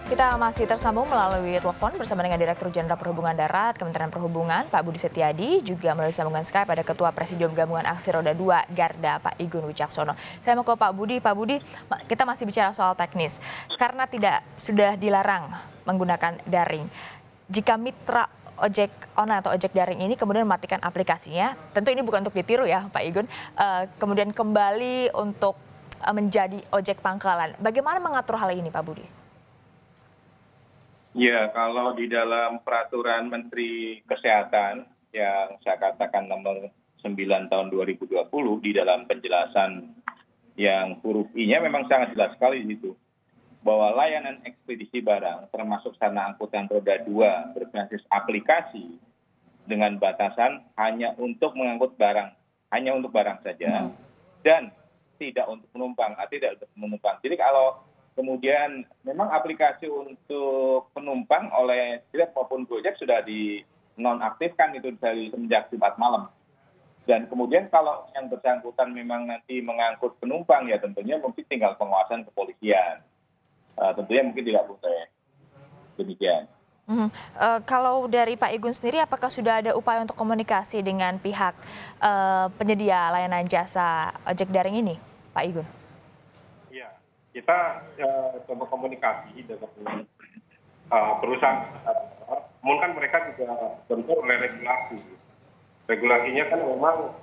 Kita masih tersambung melalui telepon bersama dengan Direktur Jenderal Perhubungan Darat Kementerian Perhubungan, Pak Budi Setiadi, juga melalui sambungan Skype ada Ketua Presidium Gabungan Aksi Roda 2 Garda, Pak Igun Wicaksono. Saya mau ke Pak Budi. Pak Budi, kita masih bicara soal teknis. Karena sudah dilarang menggunakan daring. Jika mitra ojek online atau ojek daring ini kemudian mematikan aplikasinya, tentu ini bukan untuk ditiru ya Pak Igun, kemudian kembali untuk menjadi ojek pangkalan. Bagaimana mengatur hal ini Pak Budi? Ya, kalau di dalam peraturan Menteri Kesehatan yang saya katakan nomor 9 tahun 2020 di dalam penjelasan yang huruf I-nya memang sangat jelas sekali di situ. Bahwa layanan ekspedisi barang termasuk sarana angkutan roda 2 berbasis aplikasi dengan batasan hanya untuk mengangkut barang, hanya untuk barang saja dan tidak untuk penumpang, tidak untuk penumpang. Jadi kalau kemudian memang aplikasi untuk penumpang oleh Grab maupun Gojek sudah dinonaktifkan itu dari semenjak Jumat malam. Dan kemudian kalau yang bersangkutan memang nanti mengangkut penumpang ya tentunya mungkin tinggal pengawasan kepolisian. Tentunya mungkin tidak boleh demikian. Kalau dari Pak Igun sendiri, apakah sudah ada upaya untuk komunikasi dengan pihak penyedia layanan jasa ojek daring ini, Pak Igun? Kita coba komunikasi dengan perusahaan, namun kan mereka juga tentu oleh regulasi. Regulasinya kan memang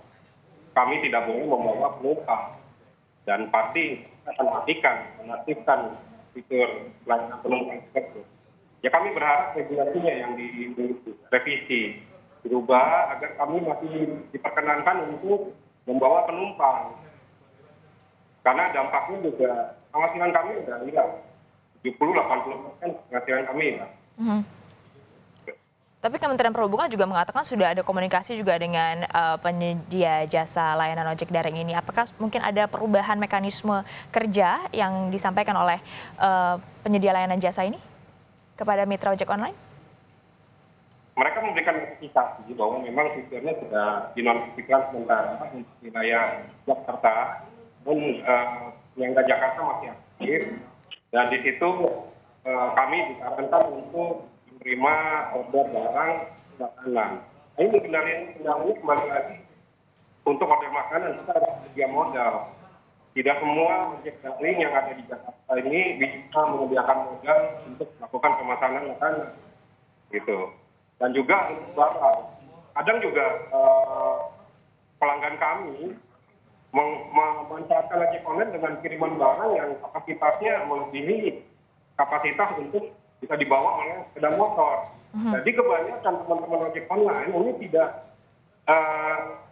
kami tidak boleh membawa penumpang dan pasti akan menaktifkan fitur layanan penumpang tersebut. Ya kami berharap regulasinya yang direvisi, dirubah agar kami masih diperkenankan untuk membawa penumpang. Karena dampaknya juga penghasilan kami sudah hilang. 70-80% penghasilan kami hilang. Tapi Kementerian Perhubungan juga mengatakan sudah ada komunikasi juga dengan penyedia jasa layanan ojek daring ini. Apakah mungkin ada perubahan mekanisme kerja yang disampaikan oleh penyedia layanan jasa ini kepada mitra ojek online? Mereka memberikan notifikasi bahwa memang fiturnya sudah dinonaktifkan sementara untuk wilayah Jakarta. Yang ke Jakarta masih aktif dan di situ kami disarankan untuk menerima order barang makanan. Ini kendalanya kembali lagi untuk order makanan kita harus sedia modal. Tidak semua ojek daring yang ada di Jakarta ini bisa menyediakan modal untuk melakukan pemesanan makanan, gitu. Dan juga untuk barang, kadang juga pelanggan kami memanfaatkan ojek online dengan kiriman barang yang kapasitasnya melebihi kapasitas untuk bisa dibawa oleh sepeda motor. Jadi kebanyakan teman-teman ojek online ini tidak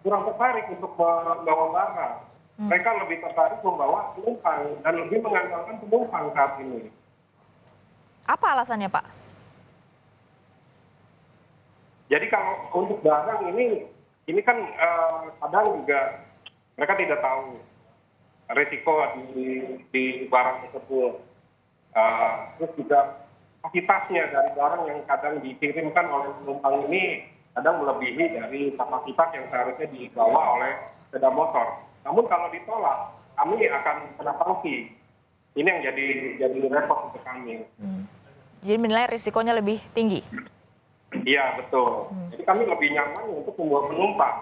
kurang tertarik untuk membawa barang. Mereka lebih tertarik membawa penumpang dan lebih mengandalkan penumpang saat ini. Apa alasannya, Pak? Jadi kalau untuk barang ini kan kadang juga mereka tidak tahu risiko di barang tersebut. Terus juga kapasitasnya dari barang yang kadang dikirimkan oleh penumpang ini kadang melebihi dari kapasitas yang seharusnya dibawa oleh sepeda motor. Namun kalau ditolak, kami akan kena sanksi. Ini yang jadi repot untuk kami. Jadi menilai risikonya lebih tinggi? Iya, betul. Jadi kami lebih nyaman untuk membawa penumpang.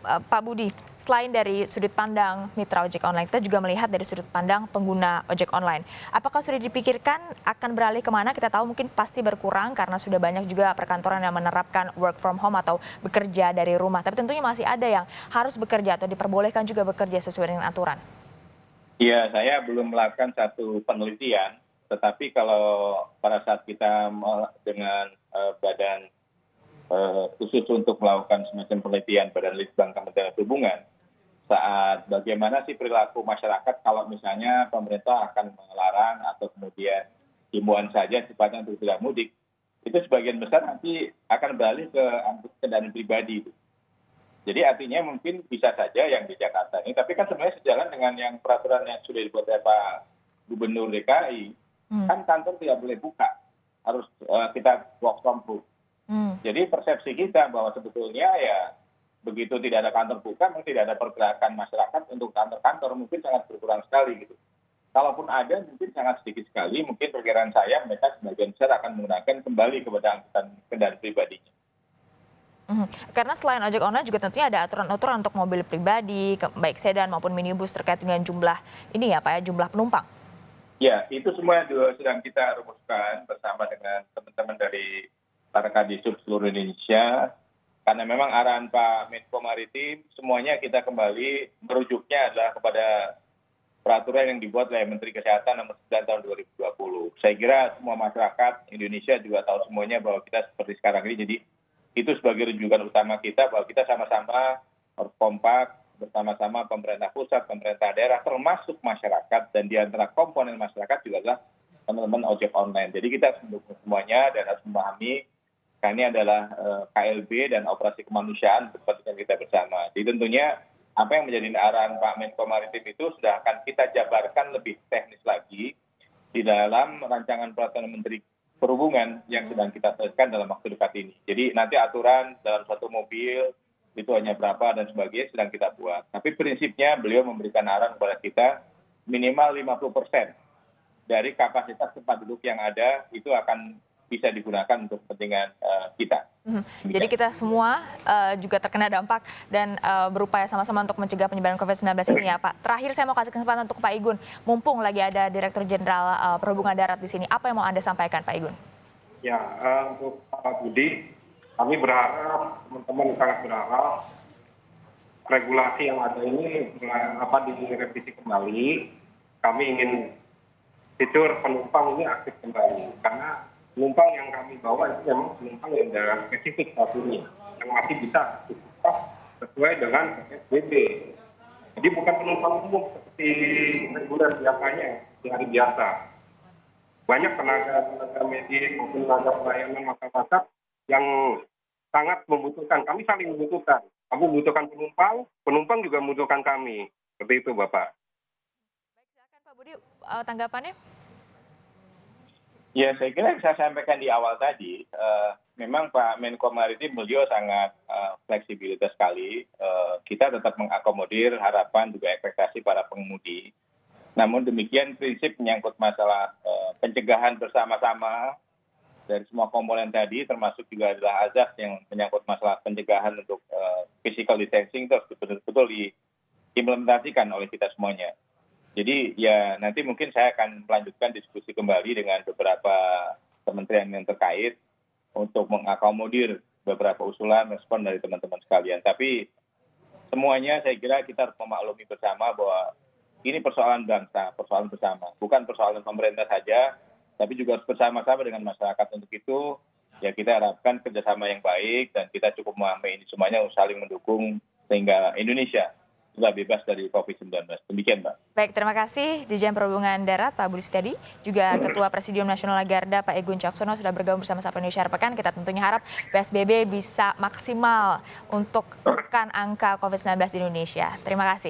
Pak Budi, selain dari sudut pandang mitra ojek online, kita juga melihat dari sudut pandang pengguna ojek online. Apakah sudah dipikirkan akan beralih kemana? Kita tahu mungkin pasti berkurang karena sudah banyak juga perkantoran yang menerapkan work from home atau bekerja dari rumah. Tapi tentunya masih ada yang harus bekerja atau diperbolehkan juga bekerja sesuai dengan aturan. Iya, saya belum melakukan satu penelitian, tetapi kalau pada saat kita dengan badan khusus untuk melakukan semacam penelitian Badan Litbang Kementerian Perhubungan saat bagaimana sih perilaku masyarakat kalau misalnya pemerintah akan melarang atau kemudian himbauan saja sifatnya untuk tidak mudik, itu sebagian besar nanti akan beralih ke kendaraan pribadi. Jadi artinya mungkin bisa saja yang di Jakarta ini, tapi kan sebenarnya sejalan dengan yang peraturan yang sudah dibuat oleh Pak Gubernur DKI, kan kantor tidak boleh buka, harus kita work from home. Jadi persepsi kita bahwa sebetulnya ya begitu tidak ada kantor buka, tidak ada pergerakan masyarakat untuk kantor-kantor mungkin sangat berkurang sekali gitu. kalaupun ada mungkin sangat sedikit sekali, mungkin perkiraan saya mereka sebagian besar akan menggunakan kembali kepada angkutan kendaraan pribadinya. Karena selain ojek online juga tentunya ada aturan-aturan untuk mobil pribadi, baik sedan maupun minibus terkait dengan jumlah ini ya Pak ya, jumlah penumpang. Ya, itu semua juga sedang kita rumuskan bersama dengan teman-teman dari para kadisub seluruh Indonesia. Karena memang arahan Pak Menko Maritim, semuanya kita kembali merujuknya adalah kepada peraturan yang dibuat oleh Menteri Kesehatan nomor 9 tahun 2020. Saya kira semua masyarakat Indonesia juga tahu semuanya bahwa kita seperti sekarang ini, jadi itu sebagai rujukan utama kita bahwa kita sama-sama harus kompak bersama-sama pemerintah pusat, pemerintah daerah, termasuk masyarakat, dan di antara komponen masyarakat juga adalah teman-teman ojek online. Jadi kita harus mendukung semuanya dan harus memahami karena ini adalah KLB dan operasi kemanusiaan untuk kepentingan kita bersama. Jadi tentunya apa yang menjadi arahan Pak Menko Maritim itu sudah akan kita jabarkan lebih teknis lagi di dalam rancangan peraturan Menteri Perhubungan yang sedang kita selesaikan dalam waktu dekat ini. Jadi nanti aturan dalam satu mobil itu hanya berapa dan sebagainya sedang kita buat. Tapi prinsipnya beliau memberikan arahan kepada kita minimal 50% dari kapasitas tempat duduk yang ada itu akan bisa digunakan untuk kepentingan kita. Jadi kita semua juga terkena dampak dan berupaya sama-sama untuk mencegah penyebaran COVID-19 ini ya Pak. Terakhir saya mau kasih kesempatan untuk Pak Igun. Mumpung lagi ada Direktur Jenderal Perhubungan Darat di sini, apa yang mau Anda sampaikan Pak Igun? Ya, untuk Pak Budi, kami berharap, teman-teman sangat berharap regulasi yang ada ini direvisi kembali. Kami ingin fitur penumpang ini aktif kembali karena penumpang yang kami bawa itu memang penumpang yang dalam spesifik saat ini yang masih bisa aktivitas sesuai dengan PSBB. Jadi bukan penumpang umum seperti reguler biasanya di hari biasa. Banyak tenaga medis maupun tenaga pelayanan masyarakat yang sangat membutuhkan. Kami saling membutuhkan. Kami membutuhkan penumpang, penumpang juga membutuhkan kami. Seperti itu, Bapak. Baik, silakan Pak Budi tanggapannya. Ya, saya kira yang saya sampaikan di awal tadi, memang Pak Menko Maritim beliau sangat fleksibilitas sekali. Kita tetap mengakomodir harapan juga ekspektasi para pengemudi. Namun demikian prinsip menyangkut masalah pencegahan bersama-sama dari semua komponen tadi, termasuk juga adalah azas yang menyangkut masalah pencegahan untuk physical distancing terus betul-betul diimplementasikan oleh kita semuanya. Jadi ya nanti mungkin saya akan melanjutkan diskusi kembali dengan beberapa kementerian yang terkait untuk mengakomodir beberapa usulan respon dari teman-teman sekalian. Tapi semuanya saya kira kita harus memaklumi bersama bahwa ini persoalan bangsa, persoalan bersama. Bukan persoalan pemerintah saja, tapi juga harus bersama-sama dengan masyarakat. Untuk itu ya kita harapkan kerjasama yang baik dan kita cukup memahami ini semuanya saling mendukung sehingga Indonesia sudah bebas dari COVID-19. Demikian, Mbak. Baik, terima kasih Dirjen Perhubungan Darat Pak Budi Setiadi, juga Ketua Presidium Nasional Garda Pak Igun Wicaksono sudah bergabung bersama Sapa Indonesia Akhir Pekan. Kita tentunya harap PSBB bisa maksimal untuk menekan angka COVID-19 di Indonesia. Terima kasih.